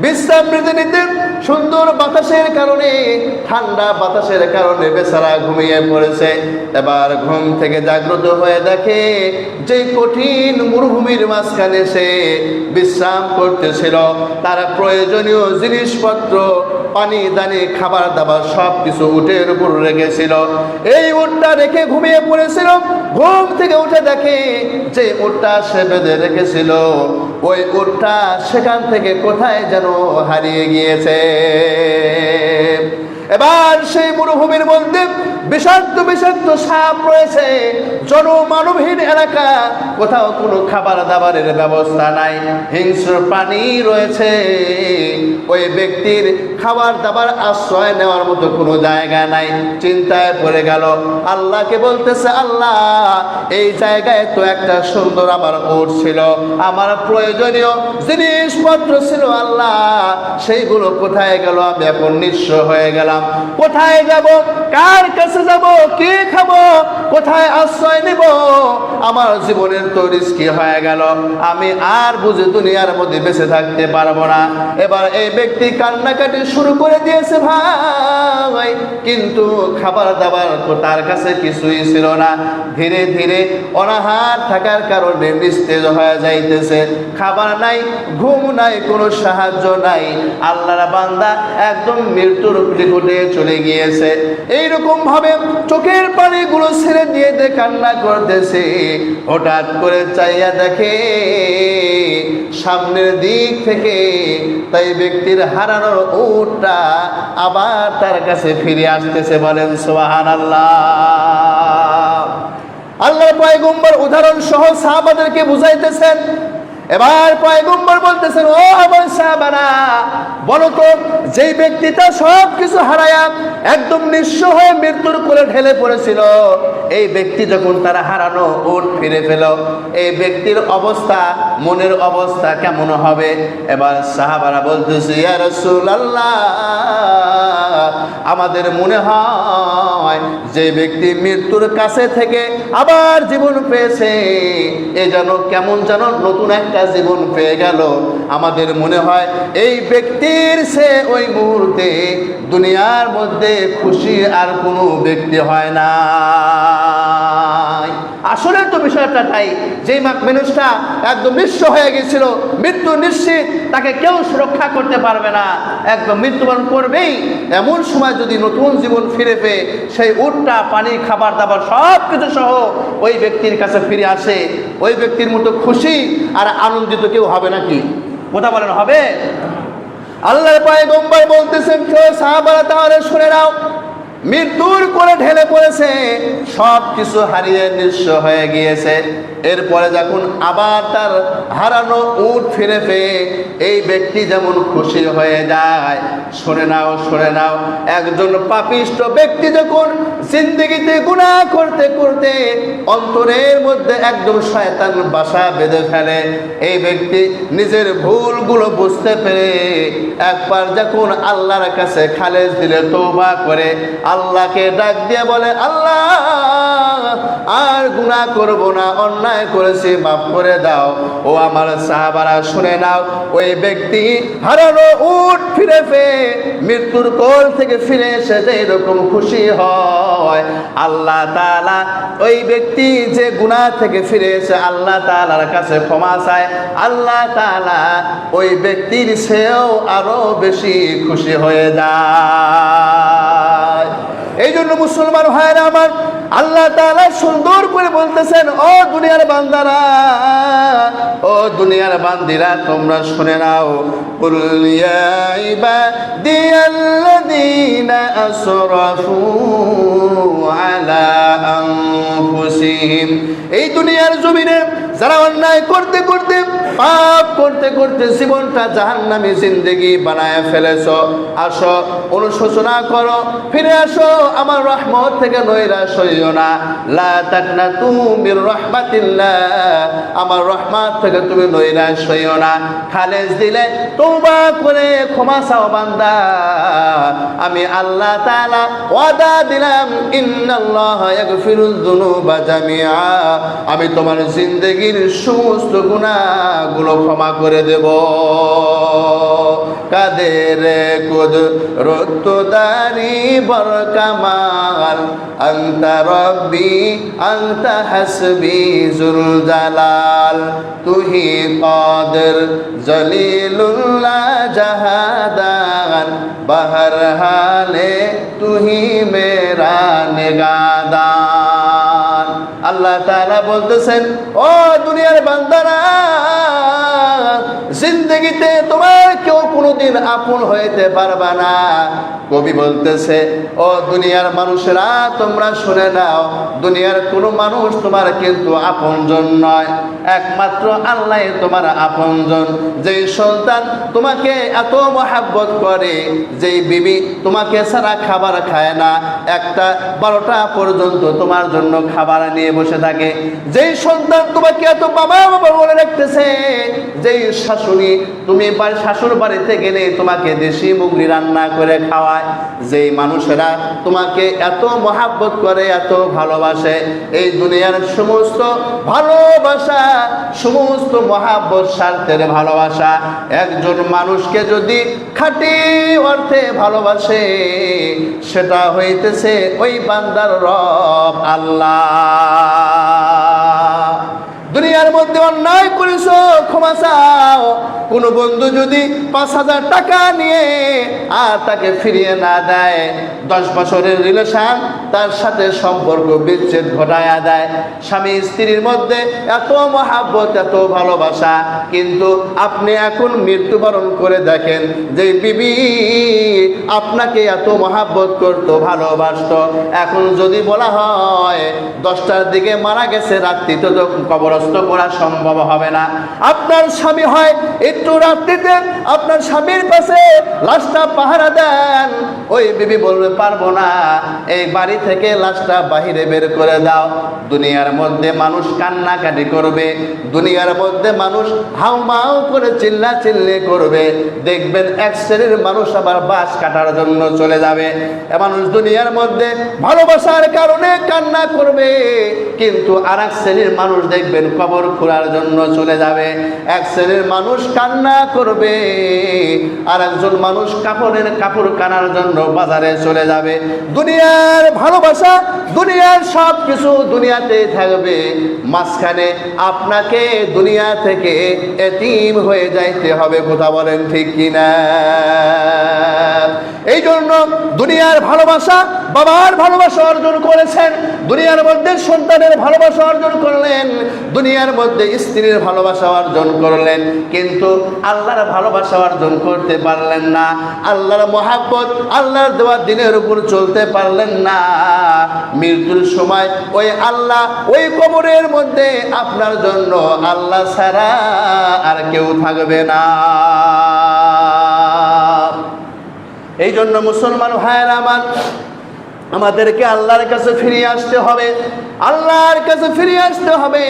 বিশ্রাম নিতে নিতে সুন্দর বাতাসের কারণে, ঠান্ডা বাতাসের কারণে বেচারা ঘুমিয়ে পড়েছে। এবার ঘুম থেকে জাগ্রত হয়ে দেখে যে কঠিন মরুভূমির মাঝখানে সে বিশ্রাম করতেছিল, তার প্রয়োজনীয় জিনিসপত্র, পানি দানি, খাবার দাবার সব কিছু উটের উপর রেখেছিল। এই উটটা রেখে ঘুমিয়ে পড়েছিল। ঘুম থেকে উঠে দেখে যে উটটা সে বেঁধে রেখেছিল, ওই উটটা সেখান থেকে কোথায় যেন হারিয়ে গিয়েছে। এবার সেই মরুভূমির মধ্যে বিষাক্ত বিষাক্ত সাপ রয়েছে, জনমানবহীন এলাকা, কোথাও কোনো খাবার দাবারের ব্যবস্থা নাই, হিংস্র প্রাণী রয়েছে। ওই ব্যক্তির খাবার দাবার আশ্রয় নেওয়ার মতো কোনো জায়গা নাই। চিন্তায় পড়ে গেল, আল্লাহকে বলতেছে, আল্লাহ, এই জায়গায় তো একটা সুন্দর আমার উট ছিল, আমার প্রয়োজনীয় জিনিসপত্র ছিল, আল্লাহ সেইগুলো কোথায় গেল? আমি এখন নিঃস্ব হয়ে গেলাম। কোথায় যাব? কার কাছে যাব? কি খাবো? কোথায় আশ্রয় নিব? আমার জীবনের তো রিস্কি হয়ে গেল, আমি আর বুঝে দুনিয়ার মধ্যে বেঁচে থাকতে পারবো না। এবার এই ব্যক্তি কান্নাকাটি শুরু করে দিয়েছে ভাই, কিন্তু খাবার দাবার তো তার কাছে কিছুই ছিল না। ধীরে ধীরে অনাহার থাকার কারণে নিস্তেজ হয়ে যাইতেছে। খাবার নাই, ঘুম নাই, কোনো সাহায্য নাই। আল্লাহর বান্দা একদম মৃত্যুর নিকটে চলে গিয়েছে। এইরকম ভাবে চোখের পানিগুলো ছেড়ে দিয়ে কান্না করতেছে। হঠাৎ করে চাইয়া দেখে সামনের দিক থেকে তাই ব্যক্তির হারানোর উটটা আবার তার কাছে ফিরে আসতেছে। বলেন সুবহানাল্লাহ। আল্লাহর পয়গম্বর উদাহরণ সহ সাহাবাদেরকে বুঝাইতেছেন। এবার পয়গম্বর বলতেছেন, ও আমার সাহাবারা, বলো তো, যেই ব্যক্তিটা সব কিছু হারায়া একদম নিঃস্ব হয়ে মৃত্যুর কোলে ঢেলে পড়েছিল, এই ব্যক্তি যখন তারা হারানো উট ফিরে পেল, এই ব্যক্তির অবস্থা, মনের অবস্থা কেমন হবে? এবার সাহাবারা বলতেছে, ইয়া রাসূলুল্লাহ, আমাদের মনে হয় যে ব্যক্তি মৃত্যুর কাছে থেকে আবার জীবন পেয়েছে, এ যেন কেমন যেন নতুন একটা জীবন পেয়ে গেল। আমাদের মনে হয় এই ব্যক্তির সে ওই মুহূর্তে দুনিয়ার মধ্যে খুশি আর কোনো ব্যক্তি হয় না। আসলে তো বিষয়টা তাই, যেই মানুষটা একদম নিঃস্ব হয়ে গেছিল, মৃত্যু নিশ্চিত, তাকে কেউ সুরক্ষা করতে পারবে না, একদম মৃত্যুবরণ করবেই। এমন সময় যদি নতুন জীবন ফিরে পেয়ে সেই উটটা, পানি, খাবার দাবার সব কিছু সহ ওই ব্যক্তির কাছে ফিরে আসে, ওই ব্যক্তির মতো খুশি আর আনন্দিত কেউ হবে নাকি? কথা বলেন, হবে? আল্লাহর পয়গম্বর বলতেছেন, সাহাবারা তাহলে শুনে নাও, মৃত্যুর কোলে ঢেলে পড়েছে, সব কিছু হারিয়ে নিঃস্ব হয়ে গিয়েছে। এরপরে যখন আবার তার হারানো উট ফিরে পেয়ে এই ব্যক্তি যেমন খুশি হয়ে যায়, শুনে নাও, একজন পাপিষ্ট ব্যক্তি যখন জিন্দেগিতে গুনাহ করতে করতে অন্তরের মধ্যে একদম শয়তান বাসা বেঁধে ফেলে, এই ব্যক্তি নিজের ভুলগুলো বুঝতে পেরে একবার যখন আল্লাহর কাছে খালেজ দিলে, তওবা করে আল্লাহকে ডাক দিয়ে বলে, আল্লাহ আর গুনাহ করব না, অন্যায় করেছি, মাফ করে দাও। ও আমার সাহাবারা শুনে নাও, ওই ব্যক্তি হারানো উট ফিরে পেয়ে মৃত্যুর কোল থেকে ফিরে এসে যে এরকম খুশি হয়, আল্লাহ তাআলা ওই ব্যক্তি যে গুনাহ থেকে ফিরে এসে আল্লাহ তাআলার কাছে ক্ষমা চায়, আল্লাহ তাআলা ওই ব্যক্তির চেয়েও আরো বেশি খুশি হয়ে যায়। এই জন্য মুসলমান ভাইরা আমার, আল্লাহ তাআলা সুন্দর করে বলতেছেন, ও দুনিয়ার বান্দারা, ও দুনিয়ার বান্দিরা, তোমরা শুনে নাও, কুল ইয়া ইবাদিয়াল্লাযীনা আসরাফু আলা আনফুসিহিম, এই দুনিয়ার জমিনে যারা অন্যায় করতে করতে, পাপ করতে করতে জীবনটা জাহান্নামী জিন্দেগি বানায় ফেলেছো, আসো অনুশোচনা করো, ফিরে আসো আমার রহমত থেকে নৈরাশ হইও না। লা তাকনাতু মির রাহমাতিল্লাহ, আমার রহমত থেকে তুমি নৈরাশ হইও না। খালেজ দিলে তওবা করে ক্ষমা চাও বান্দা, আমি আল্লাহ তাআলা ওয়াদা দিলাম, ইন্নাল্লাহা ইয়াগফিরুয যুনুবা জামিআ, আমি তোমার জিন্দেগির সমস্ত গুনাহগুলো ক্ষমা করে দেব। কাদের কুদরত দারি বর কামাল, আনতা রব্বি আনতা হাসবি জুল জালাল, তুহি কাদের জলিলুল্লাহ জাহাদান, বাহর হালে তুহি মেরা নিগাদান। আল্লাহ তাআলা বলতেছেন, ও দুনিয়ার বান্দারা, জিন্দেগিতে তোমার কেউ কোনোদিন আপন হইতে পারবা না। কবি বলতেছে, ও দুনিয়ার মানুষেরা, তোমরা শুনে নাও, দুনিয়ার কোনো মানুষ তোমার কিন্তু আপনজন নয়, একমাত্র আল্লাহ তোমার আপনজন। যেই সন্তান তোমাকে এত মহাব্বত করে, যেই বিবি তোমাকে ছাড়া খাবার খায় না, 1টা 12টা পর্যন্ত তোমার জন্য খাবার নিয়ে বসে থাকে, যেই সন্তান তোমাকে এত বাবা বাবা বলে রাখতেছে, যেই শাশুড়ি তুমি শাশুড় বাড়িতে গেলে তোমাকে দেশি মুগরি রান্না করে খাওয়ায়, যেই মানুষেরা তোমাকে এত মহাব্বত করে, এত ভালোবাসে, এই দুনিয়ার সমস্ত ভালোবাসা, সমস্ত মহাব্বত, স্বার্থের ভালোবাসা, একজন মানুষকে যদি খাঁটি অর্থে ভালোবাসে, সেটা হইতেছে ওই বান্দার রব আল্লাহ। দুনিয়ার মধ্যে অন্যায় করেছো, ক্ষমা চাও। কোন বন্ধু যদি 5,000 টাকা নিয়ে আর তাকে ফিরিয়ে না দেয়, 10 বছরের রিলেশন, তার সাথে সম্পর্ক বিচ্ছেদ ঘটায়া দেয়, স্বামী স্ত্রীর মধ্যে এত মহাব্বত, এত ভালোবাসা, কিন্তু আপনি এখন মৃত্যুবরণ করে দেখেন, যে বিবি আপনাকে এত মহাব্বত করতো, ভালোবাসতো, এখন যদি বলা হয় 10টার দিকে মারা গেছে, রাত্রিতে তো কবরস্থ করা সম্ভব হবে না। আপনার স্বামী হয় একটু রাত্রিতে আপনার স্বামীর কাছে লাশটা পাহারা দেন, ওই বিবি বলবে, পারবো না, এই বাড়ি থেকে লাশটা বাহিরে বের করে দাও। দুনিয়ার মধ্যে মানুষ কান্নাকাটি করবে, দুনিয়ার মধ্যে মানুষ হাউমাউ করে চিল্লাচিল্লি করবে, দেখবেন এক শ্রেণীর মানুষ আবার বাঁশ কাটার জন্য চলে যাবে। মানুষ দুনিয়ার মধ্যে ভালোবাসার কারণে কান্না করবে, কিন্তু আর এক শ্রেণীর মানুষ দেখবেন কবর খোঁড়ার জন্য চলে যাবে। এক শ্রেণীর মানুষ কান্না করবে, আর একজন মানুষ কাপড় কানার জন্য বাজারে চলে যাবে। দুনিয়ার ভালোবাসা, দুনিয়ার সব কিছু দুনিয়াতে থাকবে, মাঝখানে আপনাকে দুনিয়া থেকে এতিম হয়ে যাইতে হবে। কথা বলেন ঠিক কিনা? এই জন্য দুনিয়ার ভালোবাসা, বাবার ভালোবাসা অর্জন করেছেন, দুনিয়ার মধ্যে সন্তানের ভালোবাসা অর্জন করলেন, দুনিয়ার মধ্যে স্ত্রীর ভালোবাসা অর্জন অর্জন করলেন, কিন্তু আল্লাহর ভালোবাসা অর্জন করতে পারলেন না, আল্লাহর মহাব্বত, আল্লাহর দেওয়া দিনের উপর চলতে পারলেন না। মৃত্যুর সময় ওই আল্লাহ ওই কবরের মধ্যে আপনার জন্য আল্লাহ ছাড়া আর কেউ থাকবে না। এই জন্য মুসলমান ভাইয়েরা আমার, আমাদেরকে আল্লাহর কাছে ফিরে আসতে হবে, আল্লাহর কাছে ফিরে আসতে হবে।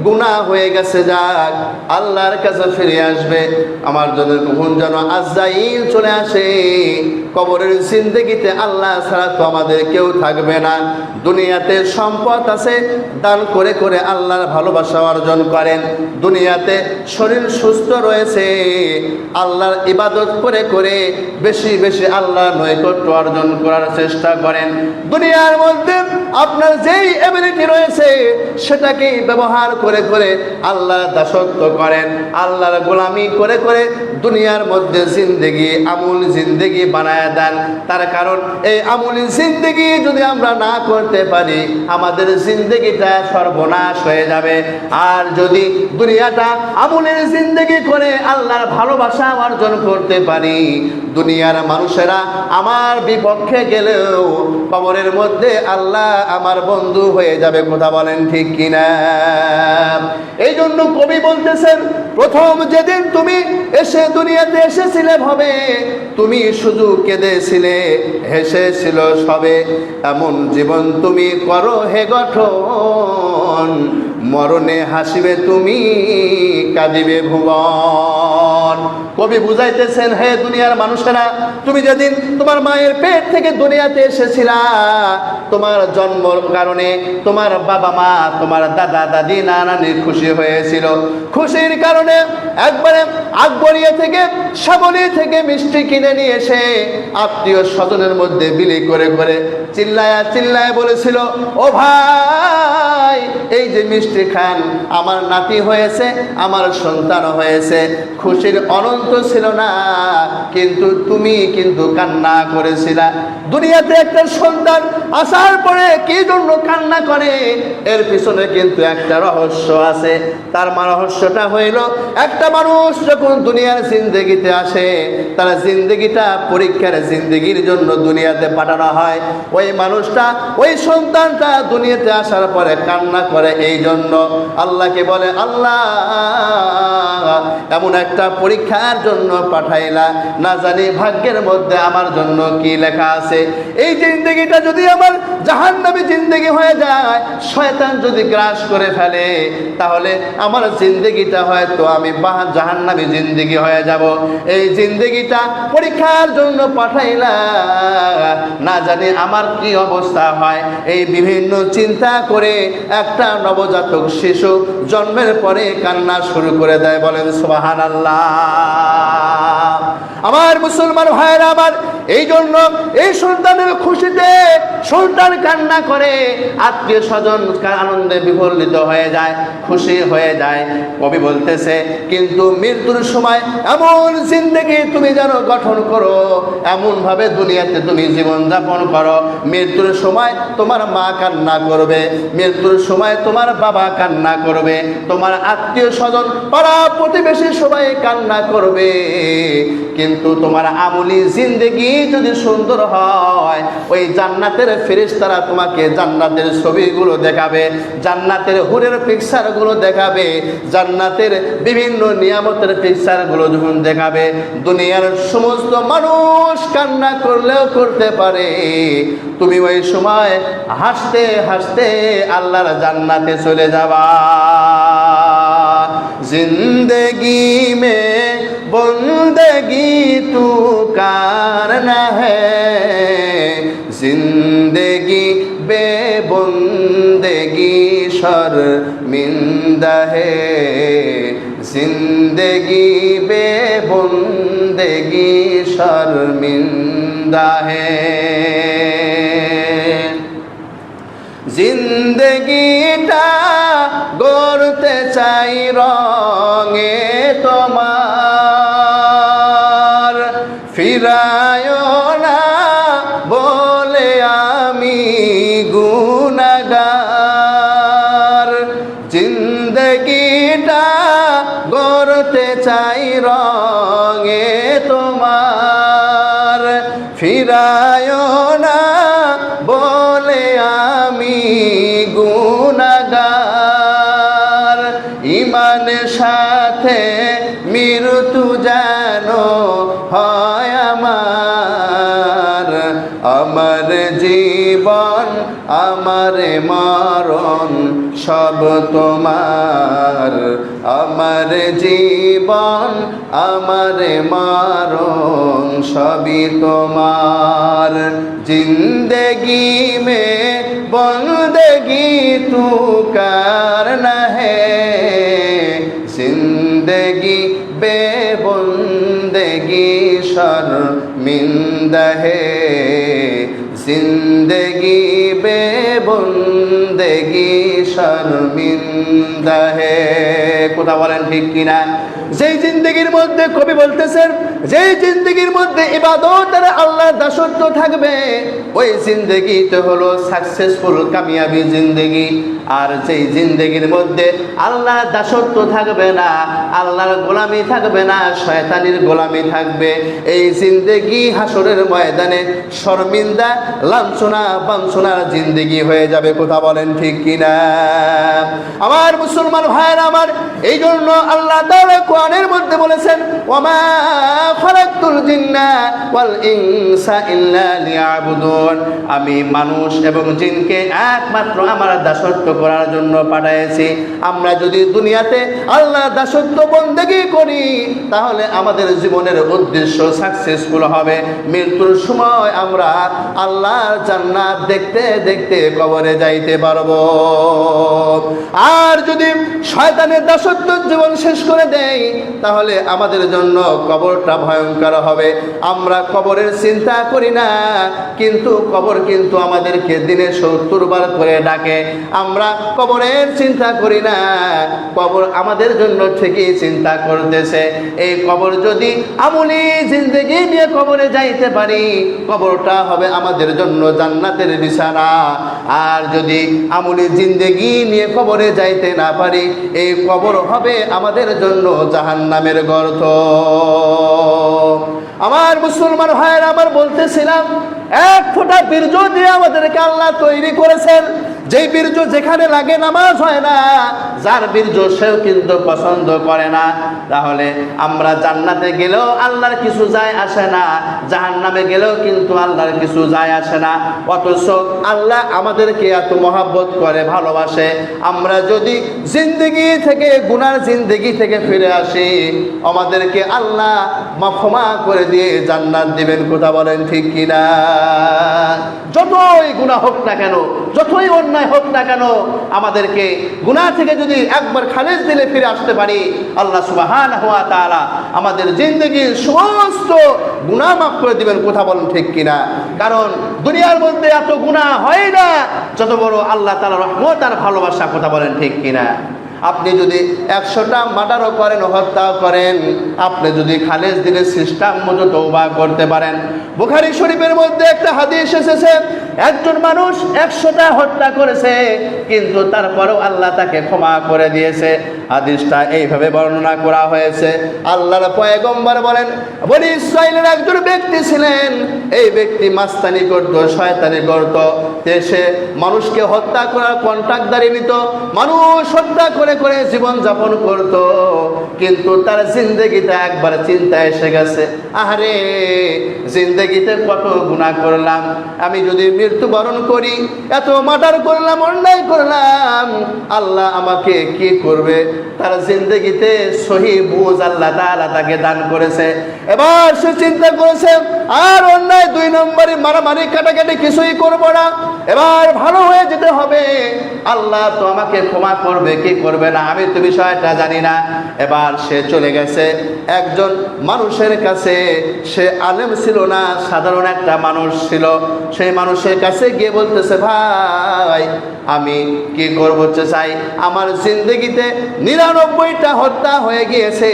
গুনাহ হয়ে গেছে, যাক আল্লাহর কাছে ফিরে আসবে। আমার জন্য কখন যেন আজরাইল চলে আসে। কবরের জিন্দেগিতে আল্লাহ ছাড়া তো আমাদের কেউ থাকবে না। দুনিয়াতে সম্পদ আছে, দান করে করে আল্লাহর ভালোবাসা অর্জন করেন। দুনিয়াতে শরীর সুস্থ রয়েছে, আল্লাহর ইবাদত করে করে বেশি বেশি আল্লাহর নৈকট্য অর্জন করার চেষ্টা করেন। দুনিয়ার মধ্যে আপনার যেই এবিলিটি রয়েছে সেটাকে ব্যবহার করে করে আল্লাহর দাসত্ব করেন, আল্লাহর গোলামি করে করে দুনিয়ার মধ্যে জিন্দেগি আমূল জিন্দেগি বানায় দেন। তার কারণ এই আমূল জিন্দেগি যদি আমরা না করতে পারি, আমাদের জিন্দেগিটা সর্বনাশ হয়ে যাবে। আর যদি দুনিয়াটা আমূলের জিন্দেগি করে আল্লাহর ভালোবাসা অর্জন করতে পারি, দুনিয়ার মানুষেরা আমার বিপক্ষে গেলেও কবরের মধ্যে আল্লাহ আমার বন্ধু হয়ে যাবে। কথা বলেন ঠিক কিনা? এই জন্য কবি বলতেছেন, প্রথম যেদিন তুমি এসে দুনিয়াতে এসেছিলে ভাবে, তুমি শুধু কেঁদেছিলে, হেসেছিল সবে। এমন জীবন তুমি করো হে গঠন, মরণে হাসিবে তুমি, কাঁদিবে ভুবন। কবি বুঝাইতেছেন, হে দুনিয়ার মানুষেরা, তুমি যেদিন তোমার মায়ের পেট থেকে দুনিয়াতে এসেছিলা, তোমার জন্মর কারণে তোমার বাবা মা, তোমার দাদা দাদি নানানি খুশি হয়েছিল। খুশির কারণে একবারে আকবরিয়া থেকে, সাবলি থেকে মিষ্টি কিনে নিয়ে এসে আত্মীয় স্বজনের মধ্যে বিলি করে করে চিল্লায়া চিল্লায়া বলেছিল, ও ভাই এই যে মিষ্টি খান, আমার নাতি হয়েছে, আমার সন্তান হয়েছে। খুশির অনন্ত ছিল না, কিন্তু তুমি কিন্তু কান্না করেছিলা। দুনিয়াতে একটা সন্তান আসার পরে কি জন্য কান্না করে, এর পিছনে কিন্তু একটা রহস্য আছে। তার রহস্যটা হইল, একটা মানুষ যখন দুনিয়ার জিন্দেগিতে আসে, তার জিন্দেগিটা পরীক্ষার জিন্দেগির জন্য দুনিয়াতে পাঠানো হয়। ওই মানুষটা, ওই সন্তানটা দুনিয়াতে আসার পরে কান্না করে। এই জন্য আল্লাহকে বলে, আল্লাহ এমন একটা পরীক্ষার জন্য পাঠাইলা, না জানি ভাগ্যের মধ্যে আমার জন্য কি লেখা আছে। এই জিন্দেগিটা যদি আমার জাহান্নামী জিন্দেগি হয়ে যায়, শয়তান যদি গ্রাস করে ফেলে, তাহলে আমার জিন্দেগিটা হয়তো আমি জাহান্নামী জিন্দেগি হয়ে যাব। এই জিন্দেগিটা পরীক্ষার জন্য পাঠাইলা, না জানি আমার কি অবস্থা হয়। এই বিভিন্ন চিন্তা করে একটা নবজাতক শিশু জন্মের পরে কান্না শুরু করে দেয়। বলেন সুবহানাল্লাহ। আমার মুসলমান ভাইরা আমার, এই জন্য এই সন্তানের খুশিতে সন্তান কান্না করে, আত্মীয় স্বজন আনন্দে বিফলিত হয়ে যায়, খুশি হয়ে যায়। কবি বলতেছে, কিন্তু মৃত্যুর সময় এমন জিন্দেগি তুমি যেন গঠন করো, এমন ভাবে দুনিয়াতে তুমি জীবন যাপন করো, মৃত্যুর সময় তোমার মা কান্না করবে, মৃত্যুর সময় তোমার বাবা কান্না করবে, তোমার আত্মীয় স্বজন পাড়া প্রতিবেশী সবাই কান্না করবে। কিন্তু তোমার আমলি জিন্দেগি যদি সুন্দর হয়, ওই জান্নাতের ফেরেশতারা তোমাকে জান্নাতের ছবিগুলো দেখাবে, জান্নাতের হুরের পিকচারগুলো দেখাবে, জান্নাতের বিভিন্ন নিয়ামতের পিকচারগুলো যখন দেখাবে, দুনিয়ার সমস্ত মানুষ কান্না করলেও করতে পারে, তুমি ওই সময় হাসতে হাসতে আল্লাহর জান্নাতে চলে যাবা। जिंदगी में बंदगी तू करना है, जिंदगी बेबंदगी शर्मिंदा है, जिंदगी बेबंदगी शर्मिंदा है। जिंदगीटा गড়তে চাই রঙে তোমার, ফিরায় না বলে আমি গুনাহগার। জিন্দগিটা সাথে মৃত্যু যেন হয় আমার। আমার জীবন আমার মরণ সব তোমার। আমার জীবন আমার মরণ সবই তোমার। जिंदगी में बंदगी तू करना है, जिंदगी बेबंदगी शर्मिंदा है, जिंदगी बेबंदगी शर्मिंदा है। কথা বলেন ঠিক কিনা? যেই জিন্দেগির মধ্যে কবি বলতেছেন যেই জিন্দেগির মধ্যে ইবাদতের আল্লাহর দাসত্ব থাকবে ওই জিন্দেগিতে হলো সাকসেসফুল কামিয়াবি জিন্দেগি। আর যেই জিন্দেগির মধ্যে আল্লাহর দাসত্ব থাকবে না, আল্লাহর গোলামি থাকবে না, শয়তানির গোলামি থাকবে, এই জিন্দেগি হাসরের ময়দানে শর্মিন্দা লাঞ্ছনা বাঞ্ছনার জিন্দেগি হয়ে যাবে। কথা বলেন ঠিক কিনা? আমার মুসলমান ভাইয়েরা আমার, এই জন্য আল্লাহ তাআলা কোরআনের মধ্যে বলেছেন ওয়ামা খালাকতুল জিন্না ওয়াল ইনসা ইল্লা লিয়াবুদুন, আমি মানুষ এবং জিনকে একমাত্র আমার দাসত্ব করার জন্য পাঠিয়েছি। আমরা যদি দুনিয়াতে আল্লাহ দাসত্ব বন্দেগী করি তাহলে আমাদের জীবনের উদ্দেশ্য সাকসেসফুল হবে। মৃত্যুর সময় আমরা আল্লাহর জান্নাত দেখতে দেখতে কবরে যাইতে পারবো। আর যদি শয়তানের দাসত্ব জীবন শেষ করে দেয় তাহলে আমাদের জন্য কবরটা ভয়ঙ্কর হবে। আমরা কবরের চিন্তা করি না, কিন্তু কবর কিন্তু আমাদেরকে দিনে 70 বার করে ডাকে। আমরা কবরের চিন্তা করি না, কবর আমাদের জন্য ঠিকই চিন্তা করতেছে। এই কবর যদি আমলি জিন্দেগি নিয়ে কবরে যাইতে পারি কবরটা হবে আমাদের জন্য জান্নাতের বিছানা। আর যদি আমলি জিন্দেগি নিয়ে কবরে যাইতে না পারি এই কবর হবে আমাদের জন্য জাহান্নামের গর্ত। আমার মুসলমান ভাইয়েরা আমার, বলতেছিলাম এক ফোঁটা বীর্য দিয়ে আমাদেরকে আল্লাহ তৈরি করেছেন। যেই বীর্য যেখানে লাগে নামাজ হয় না, যার বীর্য সেও কিন্তু পছন্দ করে না। তাহলে আমরা জান্নাতে গেলেও আল্লাহর কিছু যায় আসে না, জাহান্নামে গেলেও কিন্তু আল্লাহর কিছু যায় আসে না। অথচ আল্লাহ আমাদেরকে এত মহব্বত করে, ভালোবাসে। আমরা যদি জিন্দেগি থেকে গুনার জিন্দেগি থেকে ফিরে আসি আমাদেরকে আল্লাহ ক্ষমা করে দিয়ে জান্নাত দিবেন। কথা বলেন ঠিক কিনা? যতই গুনাহ হোক না কেন, যতই অন্যায় হোক না কেন, আমাদেরকে গুনাহ থেকে যদি একবার খালেজ দিলে ফিরে আসতে পারি আল্লাহ সুবহানাহু ওয়া তাআলা আমাদের জিন্দেগির সমস্ত গুনাহ মাফ করে দিবেন। কথা বলেন ঠিক কিনা? কারণ দুনিয়ার মধ্যে এত গুনাহ হয় না যত বড় আল্লাহ তাআলার রহমত আর ভালোবাসা। কথা বলেন ঠিক কিনা? আপনি যদি 100টা মার্ডারও করেন, হত্যা করেন, আপনি যদি খালেজ দিলে সিস্টেম মতো তওবা করতে পারেন। বুখারী শরীফের মধ্যে একটা হাদিস এসেছে, একজন মানুষ 100টা হত্যা করেছে কিন্তু তারপরেও আল্লাহ তাকে ক্ষমা করে দিয়েছে। হাদিসটা এইভাবে বর্ণনা করা হয়েছে, আল্লাহর পয়গম্বর বলেন বনি ইসরাইলের একজন ব্যক্তি ছিলেন, এই ব্যক্তি মাস্তানি করত, শয়তানি করত, সে মানুষকে হত্যা করার কন্ট্রাক্টদারি নিত, মানুষ হত্যা করে করে জীবন যাপন করত। কিন্তু তার জিন্দেগিতে একবার চিন্তা এসে গেছে, আরে জিন্দেগিতে কত গুনাহ করলাম, আমি যদি মৃত্যুবরণ করি, এত মার্ডার করলাম, অন্যায় করলাম, আল্লাহ আমাকে কি করবে? তার জিন্দেগিতে সহি বুঝ আল্লাহ তাআলা তাকে দান করেছে। এবার সে চিন্তা করেছে আর অন্যায় 2 নম্বরে মারামারি কাটাকাটি কিছুই করব না, এবার ভালো হয়ে যেতে হবে। আল্লাহ তো আমাকে ক্ষমা করবে কি করবে না আমি তো বিষয়টা জানি না। এবার সে চলে গেছে একজন মানুষের কাছে, সে আলেম ছিল না, সাধারণ একটা মানুষ ছিল। সেই মানুষের কাছে গিয়ে বলতেছে, ভাই আমি কি করতে চাই, আমার জিন্দগিতে 99টা হত্যা হয়ে গিয়েছে,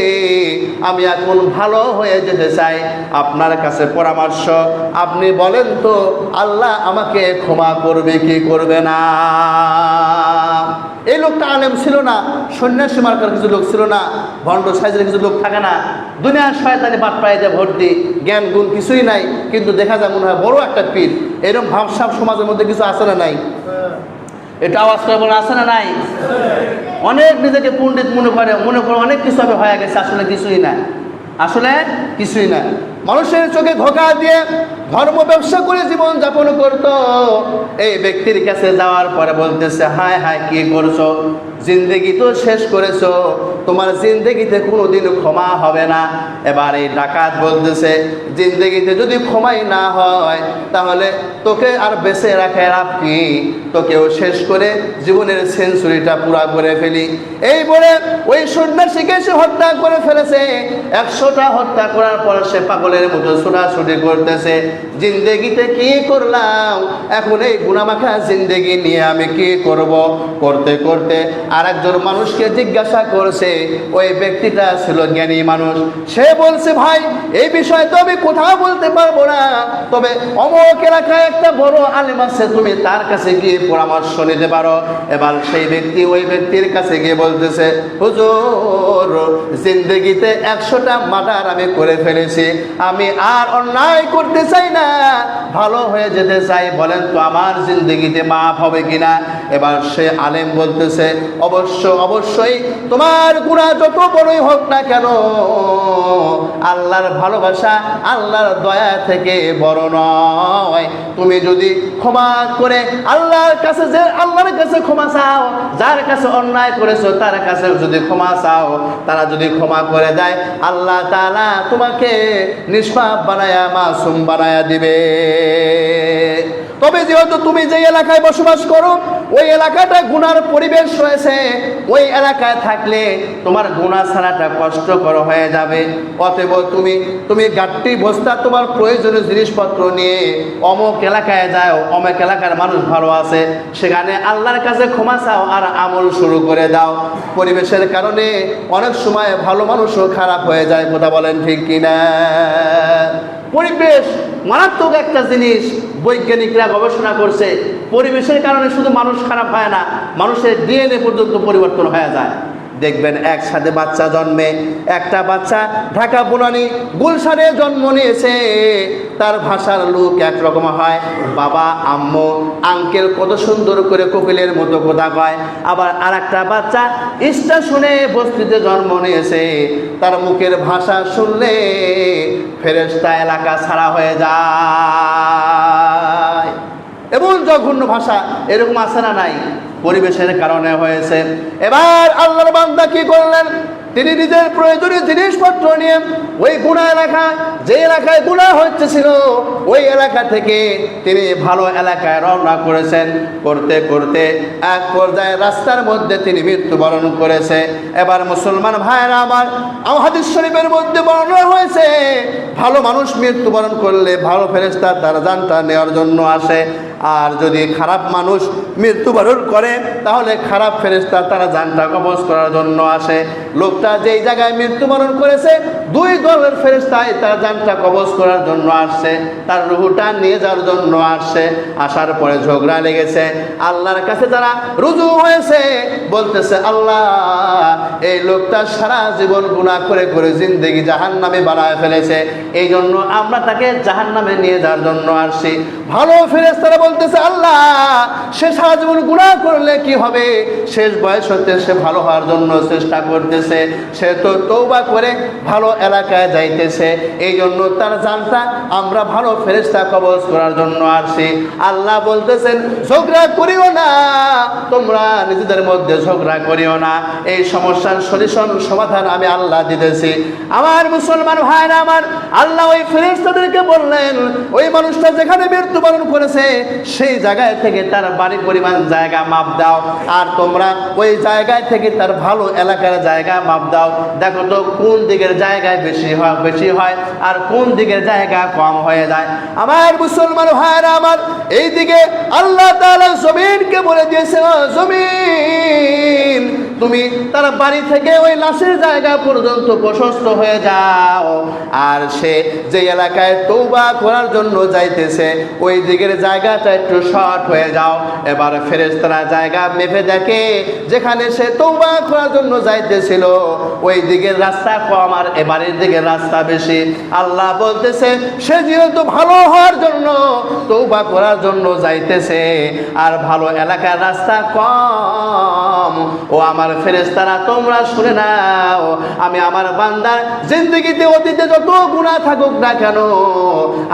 আমি এখন ভালো হয়ে যেতে চাই, আপনার কাছে পরামর্শ, আপনি বলেন তো আল্লাহ আমাকে ক্ষমা করবে কি করবে না? এই লোকটা আলেম ছিল না, সন্ন্যাসী মার্কার কিছু লোক ছিল না, ভণ্ড সাইজের কিছু লোক থাকে না, দুনিয়ার শয়তানি বাটপাড়াইতে ভর্তি, জ্ঞান গুণ কিছুই নাই, কিন্তু দেখা যায় মনে হয় বড় একটা পীর। এরকম ভাবসাব সমাজের মধ্যে কিছু আছে না নাই? এটা আওয়াজ করে বলে আছে না নাই? অনেক নিজেকে পণ্ডিত মনে করে অনেক কিছু হবে হয়ে গেছে, আসলে কিছুই না, আসলে কিছুই না। মানুষের চোখে ধোঁকা দিয়ে ধর্ম ব্যবসা করে জীবন যাপন করত। এই ব্যক্তির কাছে যাওয়ার পরে বলতেছে, হায় হায় কি করছো, জিন্দেগি তো শেষ করেছো, তোমার জিন্দেগিতে কোনোদিন ক্ষমা হবে না। এবার এই ডাকাত বলতেছে, জিন্দেগিতে যদি ক্ষমাই না হয় তাহলে তোকে আর বেঁচে রাখে লাভ কি, তোকেও শেষ করে জীবনের সেঞ্চুরিটা পুরা করে ফেলি। এই বলে ওই সন্ন্যাসীকে সে হত্যা করে ফেলেছে। 100টা হত্যা করার পর সে পাগলের মতো ছোটাছুটি করতেছে, জিন্দেগিতে কি করলাম, এখন এই গুনামাখা জিন্দেগি নিয়ে আমি কি করব। করতে করতে আরেকজন মানুষকে জিজ্ঞাসা করছে, ওই ব্যক্তিটা ছিল জ্ঞানী মানুষ। সে বলছে, ভাই এই বিষয়ে তো আমি কোথাও বলতে পারবো না, তবে অমুক এলাকায় একটা বড় আলেম আছে, তুমি তার কাছে গিয়ে পরামর্শ নিতে পারো। এবার সেই ব্যক্তি ওই ব্যক্তির কাছে গিয়ে বলতেছে, হুজুর জিন্দেগিতে 100টা মার্ডার আমি করে ফেলেছি, আমি আর অন্যায় করতে চাই না, ভালো হয়ে যেতে চাই, বলেন তো আমার জিন্দেগিতে মাফ হবে কিনা। এবার সে আলেম বলতেছে, অবশ্যই তোমার গুনাহ যত বড়ই হোক না কেন, আল্লাহর ভালোবাসা আল্লাহর দয়া থেকে বড় নয়। তুমি যদি ক্ষমা করে আল্লাহর কাছে ক্ষমা চাও, যার কাছে অন্যায় করেছো তার কাছে যদি ক্ষমা চাও, তারা যদি ক্ষমা করে দেয়, আল্লাহ তাআলা তোমাকে নিষ্পাপ বানায়া মাসুম বানায়া দিবে। তবে যেহেতু তুমি যে এলাকায় বসবাস করো ওই এলাকাটা গুনার পরিবেশ রয়েছে, ওই এলাকায় থাকলে তোমার গুনাহ ছাড়াটা কষ্টকর হয়ে যাবে। অতএব তুমি গাট্টি বস্তা তোমার প্রয়োজনীয় জিনিসপত্র নিয়ে অমুক এলাকায় যাও, অমুক এলাকার মানুষ ভালো আছে, সেখানে আল্লাহর কাছে ক্ষমা চাও আর আমল শুরু করে দাও। পরিবেশের কারণে অনেক সময় ভালো মানুষও খারাপ হয়ে যায়, কথা বলেন ঠিক কিনা। পরিবেশ মারাত্মক একটা জিনিস, বৈজ্ঞানিকরা গবেষণা করছে, পরিবেশের কারণে শুধু মানুষ খারাপ হয় না, মানুষের ডিএনএ পর্যন্ত পরিবর্তন হয়ে যায়। দেখবেন একসাথে বাচ্চা জন্মে, একটা বাচ্চা ঢাকা বুনানি গুলশানে জন্ম নিয়েছে, তার ভাষার লোক একরকম হয়, বাবা আম্মু আঙ্কেল কত সুন্দর করে কোকিলের মতো কথা কয়। আবার আর একটা বাচ্চা স্টেশনে বস্তিতে জন্ম নিয়েছে, তার মুখের ভাষা শুনলে ফেরেশতা এলাকা ছাড়া হয়ে যায়। এবং জঘন্য ভাষা, এরকম আছে না নাই? পরিবেশের কারণে হয়েছে। এবার আল্লাহর বান্দা কি করলেন, তিনি নিজের প্রয়োজনীয় জিনিসপত্র নিয়ে ওই গুনাহ এলাকা, যে এলাকায় গুনাহ হচ্ছিল ওই এলাকা থেকে তিনি ভালো এলাকায় রওনা করেছেন। করতে করতে এক পর্যায়ে রাস্তার মধ্যে তিনি মৃত্যুবরণ করেছে। এবার মুসলমান ভাইয়েরা আমার, হাদিস শরীফের মধ্যে বর্ণনা হয়েছে, ভালো মানুষ মৃত্যুবরণ করলে ভালো ফেরেশতা তার জানটা নেওয়ার জন্য আসে, আর যদি খারাপ মানুষ মৃত্যুবরণ করে তাহলে খারাপ ফেরেশতা তারা জানটা কবজ করার জন্য আসে। লোকটা যেই জায়গায় মৃত্যুবরণ করেছে, দুই দলের ফেরেশতাই তার জানটা কবজ করার জন্য আসছে, তার রুহটা নিয়ে যাওয়ার জন্য আসছে। আসার পরে ঝগড়া লেগেছে, আল্লাহর কাছে তারা রুজু হয়েছে, বলতেছে, আল্লাহ এই লোকটা সারা জীবন গুনাহ করে করে জিন্দেগি জাহান্নামে বানায় ফেলেছে, এই জন্য আমরা তাকে জাহান্নামে নিয়ে যাওয়ার জন্য আসছি। ভালো ফেরেশতারা বলতেছে, আল্লাহ সে সারা জীবন গুনাহ করলে কি হবে, শেষ বয়স হতে সে ভালো হওয়ার জন্য চেষ্টা করতেছে, সে তো তওবা করে ভালো এলাকায় যাইতেছে, এই জন্য তার জানটা আমরা ভালো ফেরেশতা কবজ করার জন্য আসছি। আল্লাহ বলতেছেন, ঝগড়া করিও না, তোমরা নিজেদের মধ্যে ঝগড়া করিও না, এই সমস্যার সলিউশন সমাধান আমি আল্লাহ দিতেছি। আমার মুসলমান ভাইরা আমার, আল্লাহ ওই ফেরেশতাদেরকে বললেন, ওই মানুষটা যেখানে মৃত্যুবরণ করেছে সেই জায়গায় থেকে তার বাড়ি পরিমাণ জায়গা মাপ দাও, আর তোমরা ওই জায়গায় থেকে তার ভালো এলাকার জায়গা মাপ দাও, দেখো তো কোন দিকের জায়গায় বেশি হয় আর কোন দিকের জায়গা কম হয়ে যায়। আমার মুসলমান ভাইরা আমার, এই দিকে আল্লাহ তাআলা জমিনকে বলে দিয়েছে, জমিন তুমি তার বাড়ি থেকে ওই লাশের জায়গা পর্যন্ত প্রশস্ত হয়ে যাও, আর সে যে এলাকায় তওবা করার জন্য যাইতেছে ওই দিকের জায়গাটা একটু শর্ট হয়ে যাও। এবার ফেরেশতারা জায়গা মেপে দেখে যেখানে সে তওবা করার জন্য যাইতেছিল ওই দিকের রাস্তা কম আর এবারের দিকের রাস্তা বেশি। আল্লাহ বলতেছে, সে যেহেতু ভালো হওয়ার জন্য তওবা করার জন্য যাইতেছে আর ভালো এলাকার রাস্তা কম, ও আমার আমার ফেরেশতারা তোমরা শুনে নাও, আমি আমার বান্দার জিন্দেগিতে অতীতে যত গুনাহ থাকুক না কেন,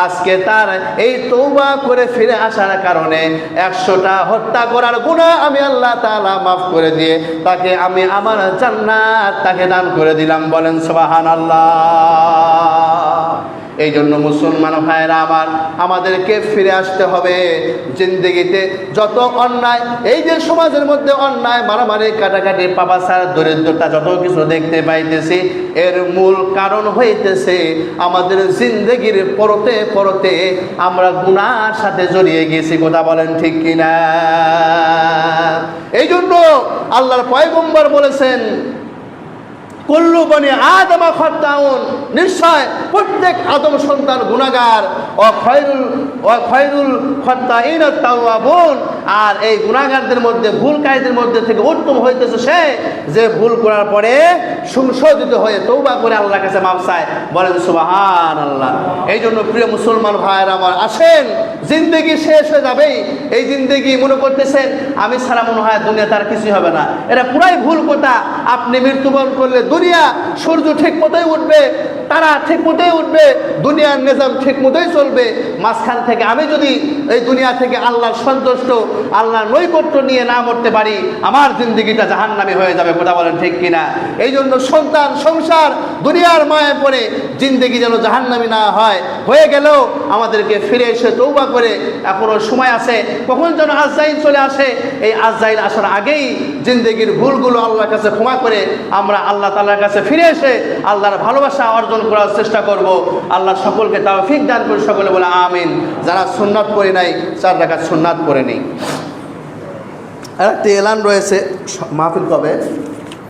আজকে তার এই তওবা করে ফিরে আসার কারণে 100টা হত্যা করার গুনাহ আমি আল্লাহ তাআলা মাফ করে দিয়ে তাকে আমি আমার জান্নাত তাকে দান করে দিলাম। বলেন সুবহানাল্লাহ। এই জন্য মুসলমান ভাইরা আমাদেরকে ফিরে আসতে হবে। জিন্দেগিতে যত অন্যায়, এই যে সমাজের মধ্যে অন্যায়, মারামারি, কাটাকাটি, পাপাচার, দরিদ্রতা, যত কিছু দেখতে পাইতেছি, এর মূল কারণ হইতেছে আমাদের জিন্দেগির পরতে পরতে আমরা গুনার সাথে জড়িয়ে গেছি। কথা বলেন ঠিক কিনা? এই জন্য আল্লাহর পয়গম্বর বলেছেন, কুল্লু বনি আদম খাত্তাউন, নিশ্চয় প্রত্যেক আদম সন্তান গুনাহগার, ও খয়রুল খাত্তাইনা তাওয়াবুন, আর এই গুনাহগারদের মধ্যে, ভুলকারীদের মধ্যে থেকে উত্তম হইতেছে সে যে ভুল করার পরে সংশোধিত হয়ে তওবা করে আল্লাহর কাছে মাফ চায়। বলেন সুবহানাল্লাহ। এই জন্য প্রিয় মুসলমান ভাইয়েরা আমার, আসেন, জিন্দেগি শেষ হয়ে যাবেই। এই জিন্দেগি মনে করতেছেন আমি ছাড়া মনে হয় দুনিয়া তার কিছুই হবে না, এটা পুরাই ভুল কথা। আপনি মৃত্যুবরণ করলে দুনিয়া, সূর্য ঠিক মতোই উঠবে, তারা ঠিক মতোই উঠবে, দুনিয়ার নিজাম ঠিক মতোই চলবে। মাঝখান থেকে আমি যদি এই দুনিয়া থেকে আল্লাহর সন্তুষ্ট, আল্লাহর নৈকট্য নিয়ে না মরতে পারি, আমার জিন্দেগিটা জাহান্নামী হয়ে যাবে। কথা বলেন ঠিক কিনা? এই জন্য সন্তান, সংসার, দুনিয়ার মায়ে পড়ে জিন্দেগি যেন জাহান্নামী না হয়। হয়ে গেলেও আমাদেরকে ফিরে এসে তওবা করে, এখনো সময় আছে, কখন যেন আজরাইল চলে আসে, এই আজরাইল আসার আগেই জিন্দেগির ভুলগুলো আল্লাহর কাছে ক্ষমা করে আমরা আল্লাহ তাআলার কাছে ফিরে এসে আল্লাহর ভালোবাসা অর্জন করার চেষ্টা করব। আল্লাহ সকলকে তৌফিক দান করে। সকলে বলে আমিন। যারা সুন্নাত পড়ে নাই, 4 রাকাত সুন্নাত পড়ে নেই। আর একটা এলান রয়েছে, মাহফিল কবে?